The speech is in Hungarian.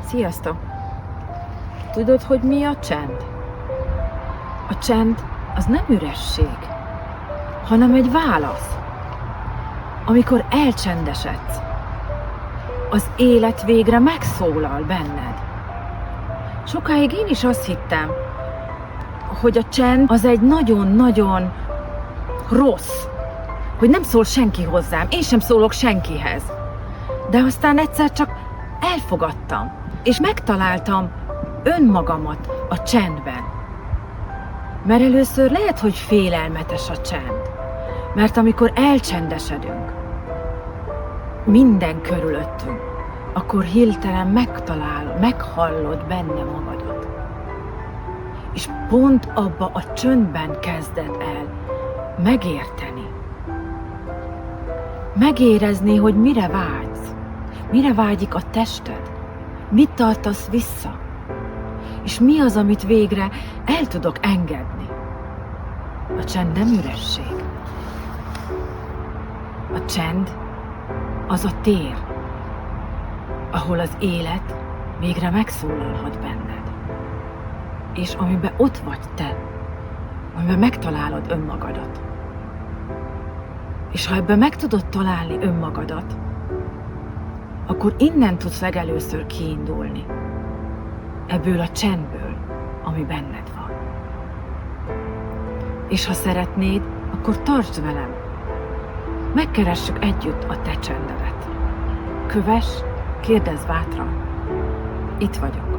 Sziasztok! Tudod, hogy mi a csend? A csend az nem üresség, hanem egy válasz. Amikor elcsendesedsz, az élet végre megszólal benned. Sokáig én is azt hittem, hogy a csend az egy nagyon-nagyon rossz, hogy nem szól senki hozzám, én sem szólok senkihez. De aztán egyszer csak elfogadtam, és megtaláltam önmagamat a csendben. Mert először lehet, hogy félelmetes a csend, mert amikor elcsendesedünk, minden körülöttünk, akkor hirtelen meghallod benne magadat. És pont abba a csöndben kezded el megérteni. Megérezni, hogy mire vágysz, mire vágyik a tested, mit tartasz vissza, és mi az, amit végre el tudok engedni. A csend nem üresség. A csend az a tér, ahol az élet végre megszólalhat benned. És amiben ott vagy te, amiben megtalálod önmagadat. És ha ebben meg tudod találni önmagadat, akkor innen tudsz legelőször kiindulni. Ebből a csendből, ami benned van. És ha szeretnéd, akkor tartsd velem. Megkeressük együtt a te csendedet. Kövess, kérdezz bátran. Itt vagyok.